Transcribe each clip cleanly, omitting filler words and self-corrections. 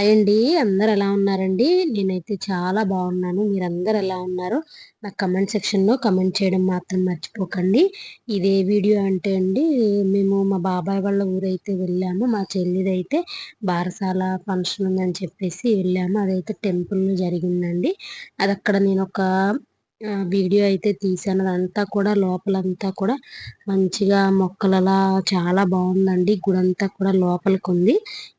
Hi అండి. అందరు ఎలా ఉన్నారండి? నేనైతే చాలా బాగున్నాను. మీరందరూ ఎలా ఉన్నారు? నాకు కమెంట్ సెక్షన్‌లో కమెంట్ చేయడం మాత్రం మర్చిపోకండి. ఇదే వీడియో అంటే అండి, మేము మా బాబాయ్ వాళ్ళ ఊరైతే వెళ్ళాము. మా చెల్లిదైతే బారసాల ఫంక్షన్ ఉందని చెప్పేసి వెళ్ళాము. అదైతే టెంపుల్‌లో జరిగిందండి. అదక్కడ నేనొక వీడియో అయితే తీశాను. అదంతా కూడా లోపలంతా కూడా మంచిగా మొక్కలలా చాలా బాగుందండి. గుడంతా కూడా లోపలికుంది.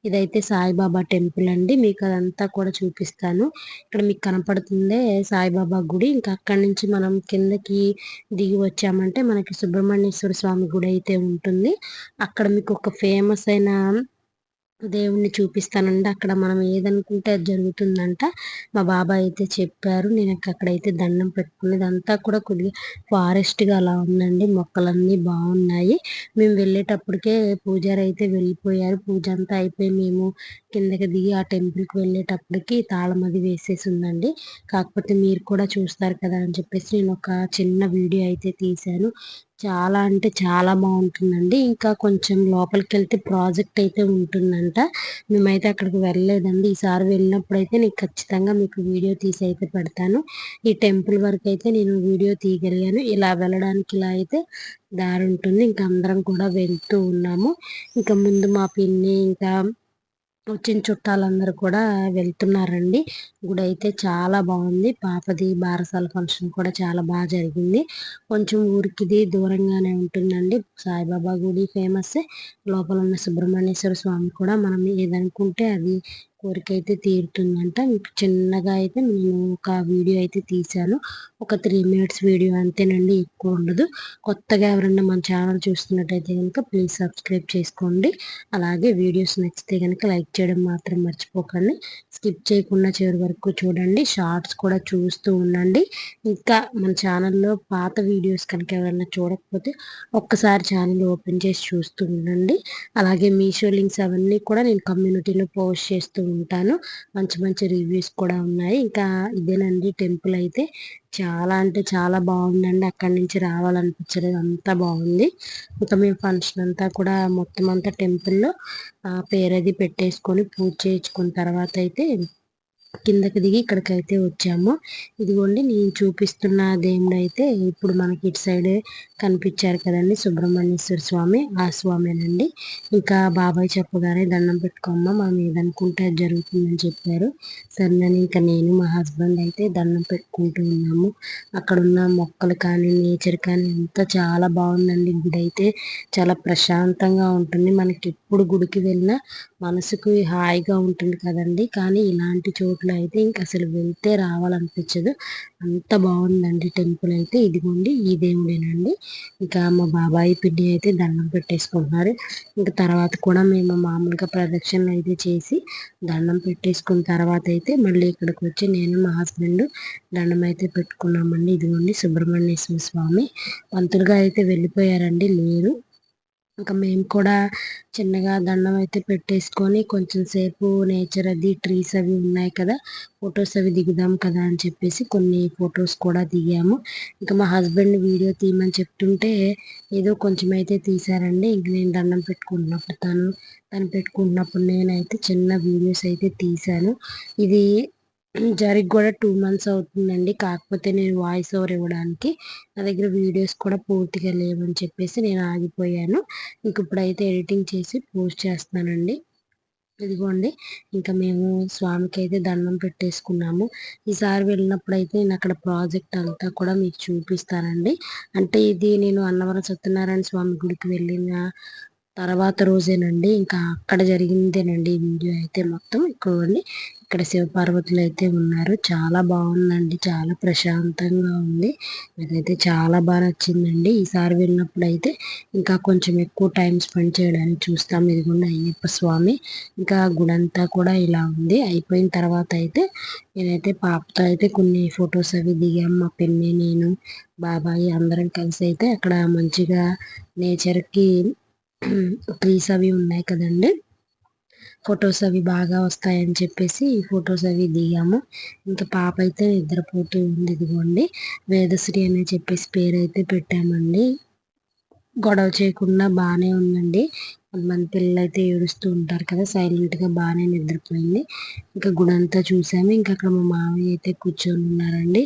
ఇదైతే సాయిబాబా టెంపుల్ అండి. మీకు అదంతా కూడా చూపిస్తాను. ఇక్కడ మీకు కనపడుతుందే సాయిబాబా గుడి. ఇంకా అక్కడి నుంచి మనం కిందకి దిగి వచ్చామంటే మనకి సుబ్రహ్మణ్యేశ్వర స్వామి గుడి అయితే ఉంటుంది. అక్కడ మీకు ఒక ఫేమస్ అయిన దేవుణ్ణి చూపిస్తానండి. అక్కడ మనం ఏదనుకుంటే అది జరుగుతుందంట. మా బాబాయ్ అయితే చెప్పారు. నేను అక్కడైతే దండం పెట్టుకుని ఇదంతా కూడా కొద్దిగా ఫారెస్ట్‌గా అలా ఉందండి. మొక్కలన్నీ బాగున్నాయి. మేము వెళ్ళేటప్పటికే పూజారి అయితే వెళ్ళిపోయారు. పూజ అంతా అయిపోయి మేము కిందకి దిగి ఆ టెంపుల్‌కి వెళ్ళేటప్పటికి తాళం అది వేసేసి ఉందండి. కాకపోతే మీరు కూడా చూస్తారు కదా అని చెప్పేసి నేను ఒక చిన్న వీడియో అయితే తీశాను. చాలా అంటే చాలా బాగుంటుందండి. ఇంకా కొంచెం లోపలికెళ్తే ప్రాజెక్ట్ అయితే ఉంటుందంట. మేమైతే అక్కడికి వెళ్ళలేదండి. ఈసారి వెళ్ళినప్పుడైతే నేను ఖచ్చితంగా మీకు వీడియో తీసి అయితే పెడతాను. ఈ టెంపుల్ వరకైతే నేను వీడియో తీయగలిగాను. ఇలా వెళ్ళడానికి ఇలా అయితే దారి ఉంటుంది. ఇంకా అందరం కూడా వెళ్తూ ఉన్నాము. ఇంకా ముందు మా పిన్ని ఇంకా వచ్చిన చుట్టాలందరూ కూడా వెళ్తున్నారండి. గుడైతే చాలా బాగుంది. పాపది బారసాల ఫంక్షన్ కూడా చాలా బాగా జరిగింది. కొంచెం ఊరికిది దూరంగానే ఉంటుందండి. సాయిబాబా గుడి ఫేమస్సే. లోపల ఉన్న సుబ్రహ్మణ్యేశ్వర స్వామి కూడా మనం ఏదనుకుంటే అది కోరికైతే తీరుతుందంట. మీకు చిన్నగా అయితే నేను ఒక వీడియో అయితే తీశాను. ఒక 3 మినిట్స్ వీడియో అంతేనండి, ఎక్కువ ఉండదు. కొత్తగా ఎవరన్నా మన ఛానల్ చూస్తున్నట్టయితే కనుక ప్లీజ్ సబ్స్క్రైబ్ చేసుకోండి. అలాగే వీడియోస్ నచ్చితే కనుక లైక్ చేయడం మాత్రం మర్చిపోకండి. స్కిప్ చేయకుండా చివరి వరకు చూడండి. షార్ట్స్ కూడా చూస్తూ ఉండండి. ఇంకా మన ఛానల్లో పాత వీడియోస్ కనుక ఎవరైనా చూడకపోతే ఒక్కసారి ఛానల్ ఓపెన్ చేసి చూస్తూ ఉండండి. అలాగే మీషో లింక్స్ అవన్నీ కూడా నేను కమ్యూనిటీలో పోస్ట్ చేస్తూ ఉంటాను. మంచి మంచి రివ్యూస్ కూడా ఉన్నాయి. ఇంకా ఇదేనండి టెంపుల్ అయితే చాలా అంటే చాలా బాగుందండి. అక్కడి నుంచి రావాలనిపించలేదు, అంతా బాగుంది. ఇంకా మేము ఫంక్షన్ అంతా కూడా మొత్తం అంతా టెంపుల్లో పేరది పెట్టేసుకొని పూజ చేయించుకున్న తర్వాత అయితే కిందకి దిగి ఇక్కడికైతే వచ్చాము. ఇదిగోండి నేను చూపిస్తున్న దేవుడు అయితే ఇప్పుడు మనకి ఇటు సైడే కనిపించారు కదండి, సుబ్రహ్మణ్యేశ్వర స్వామి. ఆ స్వామేనండి. ఇంకా బాబాయ్ చెప్పగానే దండం పెట్టుకోమ్మా, మనం ఏదనుకుంటే అది జరుగుతుందని చెప్పారు. సరేనని ఇంకా నేను మా హస్బెండ్ అయితే దండం పెట్టుకుంటూ ఉన్నాము. అక్కడ ఉన్న మొక్కలు కానీ నేచర్ కానీ అంతా చాలా బాగుందండి. గుడి అయితే చాలా ప్రశాంతంగా ఉంటుంది. మనకి ఎప్పుడు గుడికి వెళ్ళినా మనసుకు హాయిగా ఉంటుంది కదండి. కానీ ఇలాంటి చోట్ల అయితే ఇంక అసలు వెళ్తే రావాలనిపించదు. అంత బాగుందండి టెంపుల్ అయితే. ఇదిగోండి ఈ దేవుడేనండి. ఇంకా మా బాబాయ్ పిన్ని అయితే దండం పెట్టేసుకుంటున్నారు. ఇంకా తర్వాత కూడా మేము మామూలుగా ప్రదక్షిణలు అయితే చేసి దండం పెట్టేసుకున్న తర్వాత అయితే మళ్ళీ ఇక్కడికి వచ్చి నేను మా హస్బెండ్ దండం అయితే పెట్టుకున్నామండి. ఇదిగోండి సుబ్రహ్మణ్యేశ్వర స్వామి. పంతులుగా అయితే వెళ్ళిపోయారండి, లేరు. ఇంకా మేము కూడా చిన్నగా దండం అయితే పెట్టేసుకొని కొంచెం సేపు నేచర్ అది ట్రీస్ అవి ఉన్నాయి కదా, ఫొటోస్ అవి దిగుదాం కదా అని చెప్పేసి కొన్ని ఫొటోస్ కూడా దిగాము. ఇంకా మా హస్బెండ్ వీడియో తీయమని చెప్తుంటే ఏదో కొంచెం అయితే తీశారండి. ఇంక నేను దండం పెట్టుకుంటున్నప్పుడు తను పెట్టుకుంటున్నప్పుడు నేనైతే చిన్న వీడియోస్ అయితే తీశాను. ఇది జరిగి కూడా 2 మంత్స్ అవుతుందండి. కాకపోతే నేను వాయిస్ ఓవర్ ఇవ్వడానికి నా దగ్గర వీడియోస్ కూడా పూర్తిగా లేవని చెప్పేసి నేను ఆగిపోయాను. ఇంక ఇప్పుడైతే ఎడిటింగ్ చేసి పోస్ట్ చేస్తున్నానండి. ఇదిగోండి ఇంకా మేము స్వామికైతే దండం పెట్టేసుకున్నాము. ఈసారి వెళ్ళినప్పుడైతే నేను అక్కడ ప్రాజెక్ట్ అంతా కూడా మీకు చూపిస్తానండి. అంటే ఇది నేను అన్నవరం సత్యనారాయణ స్వామి గుడికి వెళ్ళిన తర్వాత రోజేనండి. ఇంకా అక్కడ జరిగిందేనండి ఈ వీడియో అయితే మొత్తం. ఇదిగోండి ఇక్కడ శివపార్వతులు అయితే ఉన్నారు. చాలా బాగుందండి. చాలా ప్రశాంతంగా ఉంది. నాకైతే చాలా బాగా నచ్చిందండి. ఈసారి వెళ్ళినప్పుడు అయితే ఇంకా కొంచెం ఎక్కువ టైం స్పెండ్ చేయడానికి చూస్తాం. ఇదిగోండి అయ్యప్ప స్వామి. ఇంకా గుడంతా కూడా ఇలా ఉంది. అయిపోయిన తర్వాత అయితే నేనైతే పాపతో అయితే కొన్ని ఫొటోస్ అవి దిగాము. మా పిన్ని, నేను, బాబాయ్ అందరం కలిసి అయితే అక్కడ మంచిగా నేచర్కి ట్రీస్ అవి ఉన్నాయి కదండి, ఫొటోస్ అవి బాగా వస్తాయని చెప్పేసి ఈ ఫొటోస్ అవి దిగాము. ఇంకా పాప అయితే నిద్రపోతూ ఉంది. ఇదిగోండి వేదశ్రీ అని చెప్పేసి పేరు అయితే పెట్టామండి. గొడవ చేయకుండా బాగానే ఉందండి. కొంతమంది పిల్లలు అయితే ఏడుస్తూ ఉంటారు కదా, సైలెంట్గా బాగానే నిద్రపోయింది. ఇంకా గుడి అంతా చూసాము. ఇంకా అక్కడ మా మామయ్య అయితే కూర్చొని ఉన్నారండి.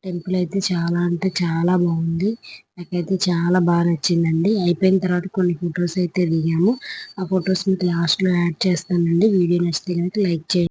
టెంపుల్ అయితే చాలా అంటే చాలా బాగుంది. నాకైతే చాలా బాగా నచ్చిందండి. అయిపోయిన తర్వాత కొన్ని ఫొటోస్ అయితే దిగాము. ఆ ఫొటోస్ మీకు లాస్ట్లో యాడ్ చేస్తానండి. వీడియో నచ్చితే కనుక లైక్ చేయండి.